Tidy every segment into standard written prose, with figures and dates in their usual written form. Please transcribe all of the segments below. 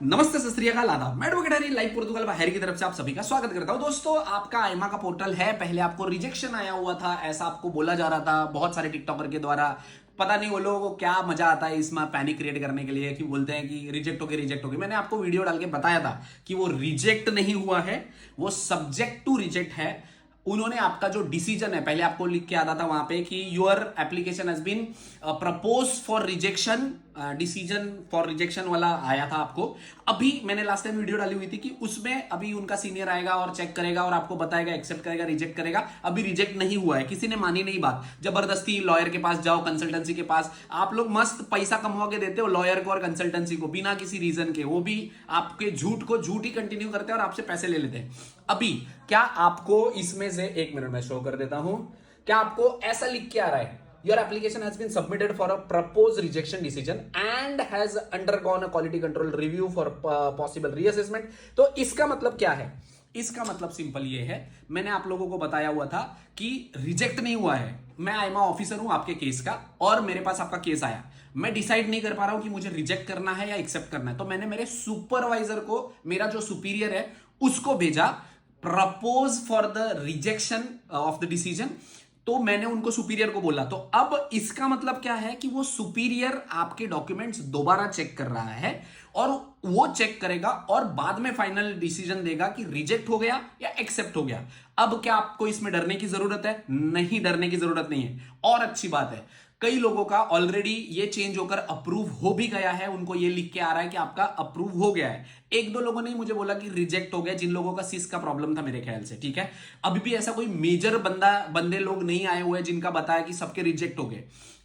नमस्ते, सत श्री अकाल, आदाब। मैं एडवोकेट हरी लाइव पोर्तुगल बाहर की तरफ से आप सभी का स्वागत करता हूं। दोस्तों, आपका आईमा का पोर्टल है, पहले आपको रिजेक्शन आया हुआ था, ऐसा आपको बोला जा रहा था बहुत सारे टिकटॉकर के द्वारा। पता नहीं वो लोगों को क्या मजा आता है इसमें पैनिक क्रिएट करने के लिए कि बोलते हैं कि रिजेक्ट हो गए, रिजेक्ट हो गए। मैंने आपको वीडियो डाल के बताया था कि वो रिजेक्ट नहीं हुआ है, वो सब्जेक्ट टू रिजेक्ट है। उन्होंने आपका जो डिसीजन है, पहले आपको लिख के आता था वहां पे कि your application has been propose for rejection, decision for rejection वाला आया था आपको। अभी मैंने लास्ट टाइम वीडियो डाली हुई थी कि उसमें अभी उनका सीनियर आएगा और चेक करेगा और आपको बताएगा एक्सेप्ट करेगा, रिजेक्ट करेगा। अभी रिजेक्ट नहीं हुआ है, किसी ने मानी नहीं बात। जबरदस्ती लॉयर के पास जाओ, कंसल्टेंसी के पास, आप लोग मस्त पैसा कमवा के देते हो लॉयर को और कंसल्टेंसी को बिना किसी रीजन के। वो भी आपके झूठ को झूठ ही कंटिन्यू करते हैं और आपसे पैसे ले लेते हैं। अभी क्या आपको इसमें से, एक मिनट में शो कर देता हूं, क्या आपको ऐसा लिख के आ रहा है your application has been submitted for a propose rejection decision and has undergone a quality control review for possible reassessment. तो इसका मतलब क्या है? इसका मतलब सिंपल ये है, मैंने आप लोगों को बताया हुआ था कि रिजेक्ट नहीं हुआ है। मैं आईमा ऑफिसर हूं आपके केस का और मेरे पास आपका केस आया, मैं डिसाइड नहीं कर पा रहा हूं कि मुझे रिजेक्ट करना है या एक्सेप्ट करना है। तो मैंने मेरे सुपरवाइजर को, मेरा जो सुपीरियर है उसको भेजा propose for the rejection of the decision. तो मैंने उनको सुपीरियर को बोला। तो अब इसका मतलब क्या है कि वो सुपीरियर आपके डॉक्यूमेंट्स दोबारा चेक कर रहा है और वो चेक करेगा और बाद में फाइनल डिसीजन देगा कि रिजेक्ट हो गया या एक्सेप्ट हो गया। अब क्या आपको इसमें डरने की जरूरत है? नहीं, डरने की जरूरत नहीं है। और अच्छी बात है, कई लोगों का ऑलरेडी ये चेंज होकर अप्रूव हो भी गया है, उनको ये लिख के आ रहा है कि आपका अप्रूव हो गया है। एक दो लोगों ने मुझे बोला कि रिजेक्ट हो गया, जिन लोगों का सिस का प्रॉब्लम था मेरे ख्याल से, ठीक है। अभी भी ऐसा कोई मेजर बंदे लोग नहीं आए हुए जिनका बताया कि सबके रिजेक्ट हो गए।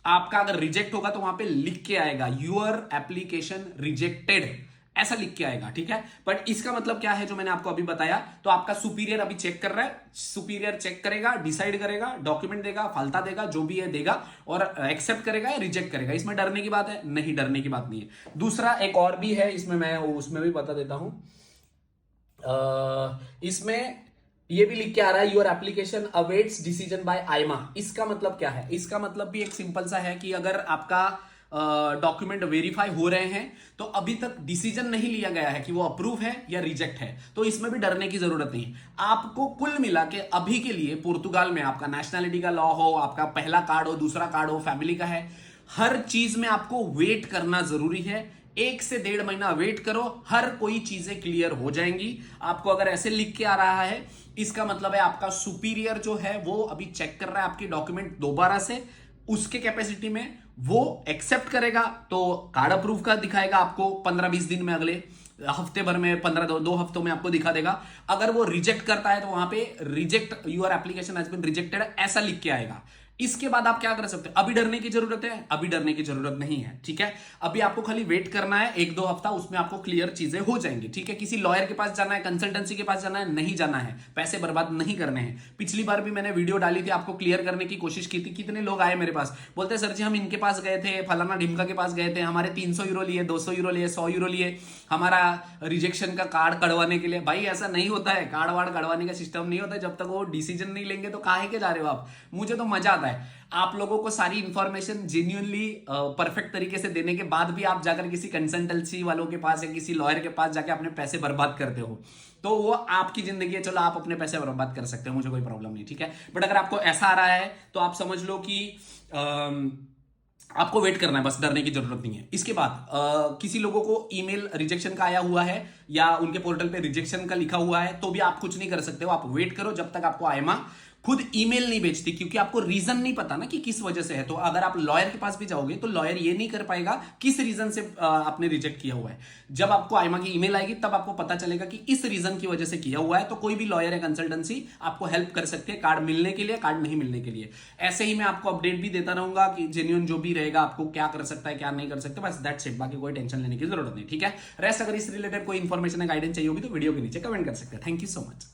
आपका अगर रिजेक्ट होगा तो वहां पे लिख के आएगा यूर एप्लीकेशन रिजेक्टेड, ऐसा लिख के आएगा, ठीक है। बट इसका मतलब क्या है जो मैंने आपको अभी बताया, तो आपका सुपीरियर अभी चेक कर रहा है, सुपीरियर चेक करेगा, डिसाइड करेगा, डॉक्यूमेंट देगा, फालता देगा, जो भी है देगा और एक्सेप्ट करेगा या रिजेक्ट करेगा। इसमें डरने की बात है? नहीं, डरने की बात नहीं है। दूसरा एक और भी है इसमें, मैं उसमें भी बता देता हूं। इसमें ये भी लिख के आ रहा है your application awaits decision by आईमा। इसका मतलब क्या है? इसका मतलब भी एक सिंपल सा है कि अगर आपका डॉक्यूमेंट वेरीफाई हो रहे हैं तो अभी तक डिसीजन नहीं लिया गया है कि वो अप्रूव है या रिजेक्ट है, तो इसमें भी डरने की जरूरत नहीं। आपको कुल मिला के अभी के लिए पुर्तगाल में आपका नेशनैलिटी का लॉ हो, आपका पहला कार्ड हो, दूसरा कार्ड हो, फैमिली का है, हर चीज में आपको वेट करना जरूरी है। 1 से 1.5 महीना वेट करो, हर कोई चीजें क्लियर हो जाएंगी। आपको अगर ऐसे लिख के आ रहा है, इसका मतलब है आपका सुपीरियर जो है वो अभी चेक कर रहा है आपके डॉक्यूमेंट दोबारा से, उसके कैपेसिटी में वो एक्सेप्ट करेगा तो कार्ड अप्रूव का दिखाएगा आपको 15-20 दिन में, अगले हफ्ते भर में, 2 हफ्तों में आपको दिखा देगा। अगर वो रिजेक्ट करता है तो वहां पे reject your application has been rejected ऐसा लिख के आएगा। इसके बाद आप क्या कर सकते हैं? अभी डरने की जरूरत है? अभी डरने की जरूरत नहीं है, ठीक है। अभी आपको खाली वेट करना है 1-2 हफ्ता, उसमें आपको क्लियर चीजें हो जाएंगी, ठीक है। किसी लॉयर के पास जाना है, कंसल्टेंसी के पास जाना है? नहीं जाना है, पैसे बर्बाद नहीं करने हैं। पिछली बार भी मैंने वीडियो डाली थी, आपको क्लियर करने की कोशिश की थी। कितने लोग आए मेरे पास, बोलते सर जी हम इनके पास गए थे, फलाना ढिमका के पास गए थे, हमारे 300 यूरो लिए, 200 यूरो लिए, 100 यूरो लिए हमारा रिजेक्शन का कार्ड कढ़वाने के लिए। भाई ऐसा नहीं होता है, कार्ड वार्ड कढ़वाने का सिस्टम नहीं होता है। जब तक वो डिसीजन नहीं लेंगे तो काहे के जा रहे हो आप? मुझे तो मजा आता है आप लोगों को सारी इंफॉर्मेशन जेन्युइनली परफेक्ट तरीके से देने के बाद भी आप जाकर किसी कंसल्टेंसी वालों के पास या किसी लॉयर के पास जाके अपने पैसे बर्बाद करते हो, तो वो आपकी जिंदगी है। चलो आप अपने पैसे बर्बाद कर सकते हो, मुझे कोई प्रॉब्लम नहीं, ठीक है। बट अगर आपको ऐसा आ रहा है तो आप समझ लो कि आपको वेट करना है, बस डरने की जरूरत नहीं है। इसके बाद किसी लोगों को ईमेल रिजेक्शन का आया हुआ है या उनके पोर्टल पे रिजेक्शन का लिखा हुआ है तो भी आप कुछ नहीं कर सकते हो। आप वेट करो जब तक आपको आईमा खुद ईमेल नहीं भेजती, क्योंकि आपको रीजन नहीं पता ना कि किस वजह से है। तो अगर आप लॉयर के पास भी जाओगे तो लॉयर ये नहीं कर पाएगा किस रीजन से आपने रिजेक्ट किया हुआ है। जब आपको आईमा की ईमेल आएगी तब आपको पता चलेगा कि इस रीजन की वजह से किया हुआ है। तो कोई भी लॉयर या कंसल्टेंसी आपको हेल्प कर सकते हैं कार्ड मिलने के लिए, कार्ड नहीं मिलने के लिए। ऐसे ही मैं आपको अपडेट भी देता रहूंगा कि जेन्युइन जो भी रहेगा आपको क्या कर सकता है क्या नहीं कर सकता, बस दैट्स इट। बाकी कोई टेंशन लेने की जरूरत नहीं, ठीक है। रेस्ट अगर इस रिलेटेड कोई इन्फॉर्मेशन या गाइडेंस चाहिए होगी तो वीडियो के नीचे कमेंट कर सकते हैं। Thank you so much.